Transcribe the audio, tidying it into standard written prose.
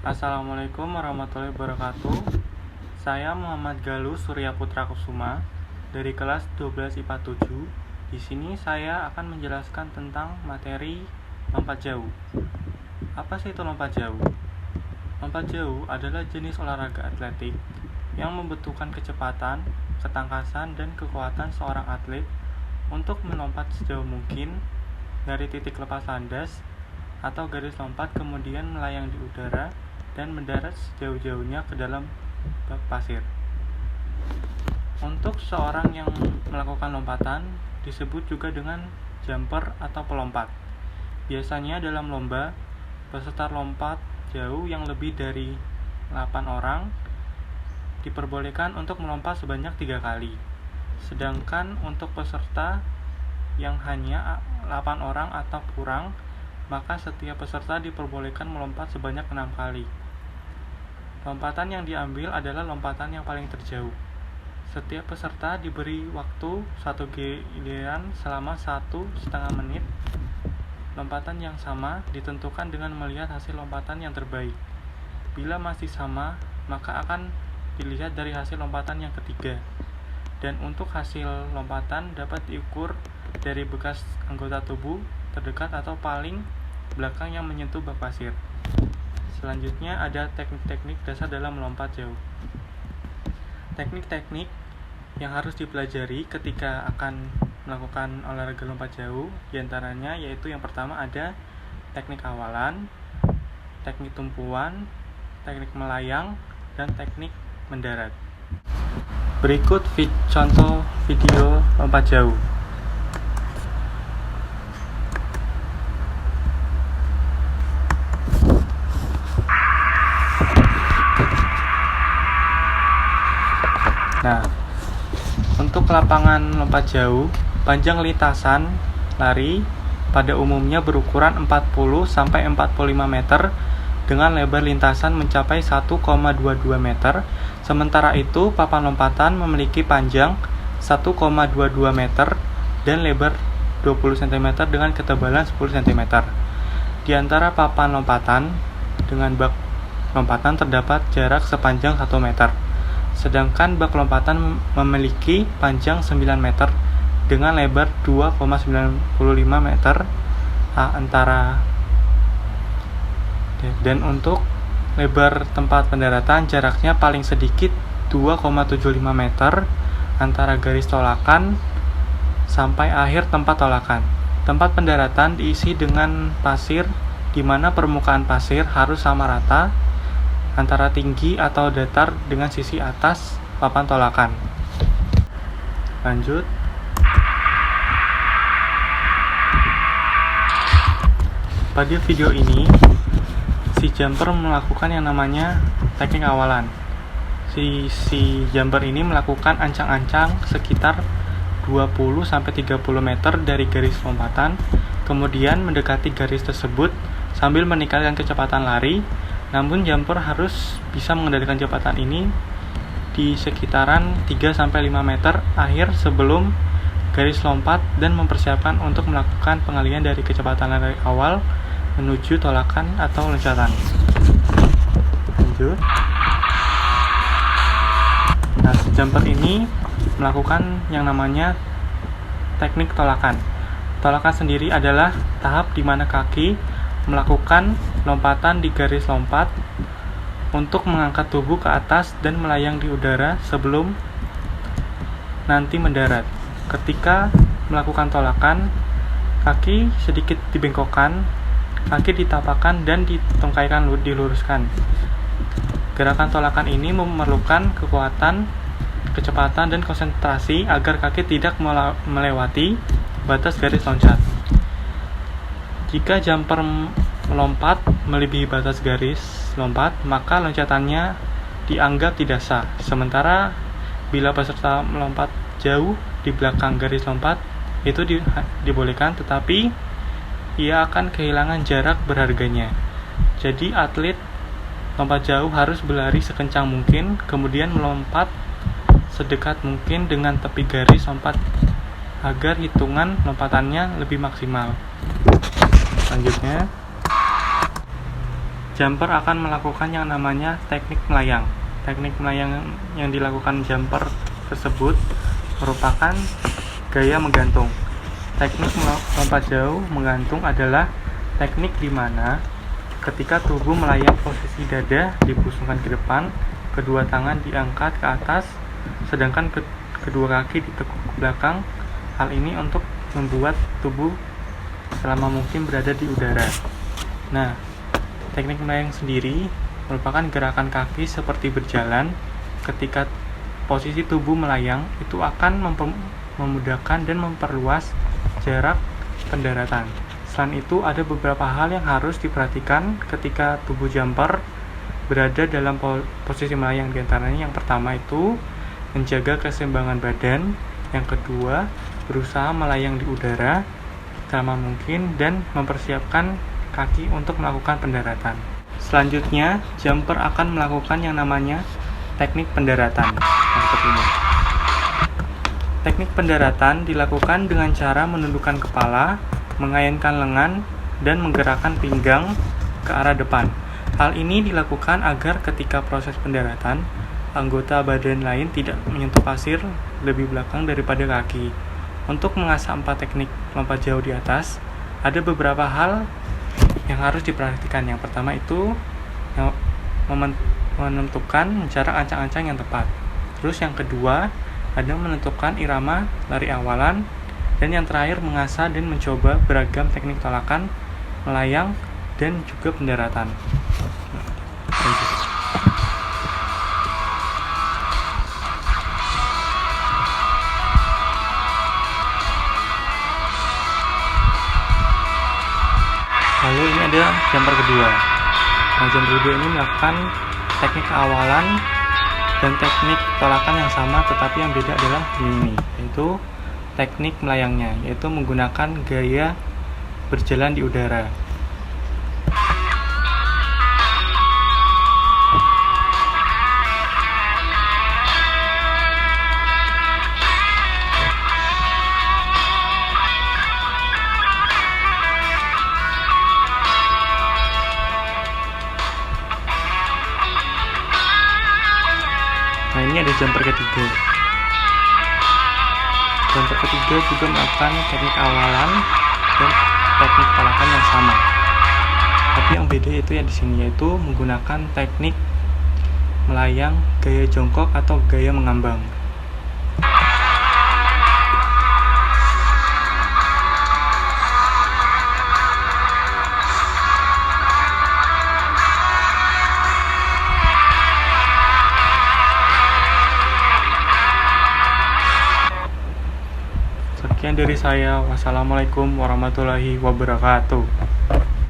Assalamualaikum warahmatullahi wabarakatuh. Saya Muhammad Galus Surya Putra Kusuma dari kelas 12 IPA 7. Di sini saya akan menjelaskan tentang materi lompat jauh. Apa sih itu lompat jauh? Lompat jauh adalah jenis olahraga atletik yang membutuhkan kecepatan, ketangkasan, dan kekuatan seorang atlet untuk melompat sejauh mungkin dari titik lepas landas atau garis lompat, kemudian melayang di udara dan mendarat sejauh-jauhnya ke dalam bak pasir. Untuk seorang yang melakukan lompatan disebut juga dengan jumper atau pelompat. Biasanya dalam lomba, peserta lompat jauh yang lebih dari 8 orang diperbolehkan untuk melompat sebanyak 3 kali. Sedangkan untuk peserta yang hanya 8 orang atau kurang, maka setiap peserta diperbolehkan melompat sebanyak 6 kali. Lompatan yang diambil adalah lompatan yang paling terjauh. Setiap peserta diberi waktu 1 giliran selama 1,5 menit. Lompatan yang sama ditentukan dengan melihat hasil lompatan yang terbaik. Bila masih sama, maka akan dilihat dari hasil lompatan yang ketiga. Dan untuk hasil lompatan dapat diukur dari bekas anggota tubuh terdekat atau paling belakang yang menyentuh bak pasir. Selanjutnya ada teknik-teknik dasar dalam melompat jauh. Teknik-teknik yang harus dipelajari ketika akan melakukan olahraga lompat jauh diantaranya yaitu yang pertama ada teknik awalan, teknik tumpuan, teknik melayang, dan teknik mendarat. Berikut contoh video lompat jauh. Nah, untuk lapangan lompat jauh, panjang lintasan lari pada umumnya berukuran 40-45 meter dengan lebar lintasan mencapai 1,22 meter. Sementara itu, papan lompatan memiliki panjang 1,22 meter dan lebar 20 cm dengan ketebalan 10 cm. Di antara papan lompatan dengan bak lompatan terdapat jarak sepanjang 1 meter. Sedangkan bak lompatan memiliki panjang 9 meter dengan lebar 2,95 meter dan untuk lebar tempat pendaratan jaraknya paling sedikit 2,75 meter antara garis tolakan sampai akhir tempat tolakan. Tempat pendaratan diisi dengan pasir di mana permukaan pasir harus sama rata antara tinggi atau datar dengan sisi atas papan tolakan. Lanjut. Pada video ini, si jumper melakukan yang namanya teknik awalan. Si jumper ini melakukan ancang-ancang sekitar 20-30 meter dari garis lompatan, kemudian mendekati garis tersebut sambil meningkatkan kecepatan lari. Namun jumper harus bisa mengendalikan kecepatan ini di sekitaran 3-5 meter akhir sebelum garis lompat dan mempersiapkan untuk melakukan pengalihan dari kecepatan lari awal menuju tolakan atau loncatan. Lanjut. Nah, jumper ini melakukan yang namanya teknik tolakan. Tolakan sendiri adalah tahap di mana kaki melakukan lompatan di garis lompat untuk mengangkat tubuh ke atas dan melayang di udara sebelum nanti mendarat. Ketika melakukan tolakan, kaki sedikit dibengkokkan, kaki ditapakkan dan ditungkaikan diluruskan. Gerakan tolakan ini memerlukan kekuatan, kecepatan, dan konsentrasi agar kaki tidak melewati batas garis loncat. Jika jumper melompat melebihi batas garis lompat, maka loncatannya dianggap tidak sah. Sementara bila peserta melompat jauh di belakang garis lompat, itu dibolehkan, tetapi ia akan kehilangan jarak berharganya. Jadi atlet lompat jauh harus berlari sekencang mungkin, kemudian melompat sedekat mungkin dengan tepi garis lompat agar hitungan lompatannya lebih maksimal. Selanjutnya, jumper akan melakukan yang namanya teknik melayang. Teknik melayang yang dilakukan jumper tersebut merupakan gaya menggantung. Teknik lompat jauh menggantung adalah teknik di mana ketika tubuh melayang, posisi dada dipusungkan ke depan, kedua tangan diangkat ke atas, sedangkan kedua kaki ditekuk ke belakang. Hal ini untuk membuat tubuh selama mungkin berada di udara. Nah, teknik melayang sendiri merupakan gerakan kaki seperti berjalan. Ketika posisi tubuh melayang, itu akan memudahkan dan memperluas jarak pendaratan. Selain itu, ada beberapa hal yang harus diperhatikan ketika tubuh jumper berada dalam posisi melayang. Di antaranya yang pertama itu menjaga keseimbangan badan, yang kedua berusaha melayang di udara selama mungkin dan mempersiapkan kaki untuk melakukan pendaratan. Selanjutnya, jumper akan melakukan yang namanya teknik pendaratan. Seperti ini. Teknik pendaratan dilakukan dengan cara menundukkan kepala, mengayunkan lengan, dan menggerakkan pinggang ke arah depan. Hal ini dilakukan agar ketika proses pendaratan, anggota badan lain tidak menyentuh pasir lebih belakang daripada kaki. Untuk mengasah 4 teknik lompat jauh di atas, ada beberapa hal yang harus diperhatikan. Yang pertama itu menentukan jarak ancang-ancang yang tepat. Terus yang kedua, ada menentukan irama lari awalan. Dan yang terakhir, mengasah dan mencoba beragam teknik tolakan, melayang, dan juga pendaratan. Lalu ini ada jumper kedua. Nah, jumper kedua ini melakukan teknik awalan dan teknik tolakan yang sama, tetapi yang beda adalah ini, yaitu teknik melayangnya, yaitu menggunakan gaya berjalan di udara. Nah, ini ada jumper ketiga. Jumper ketiga juga melakukan teknik awalan dan teknik tolakan yang sama. Tapi yang beda itu ya di sini, yaitu menggunakan teknik melayang gaya jongkok atau gaya mengambang. Sekian dari saya. Wassalamualaikum warahmatullahi wabarakatuh.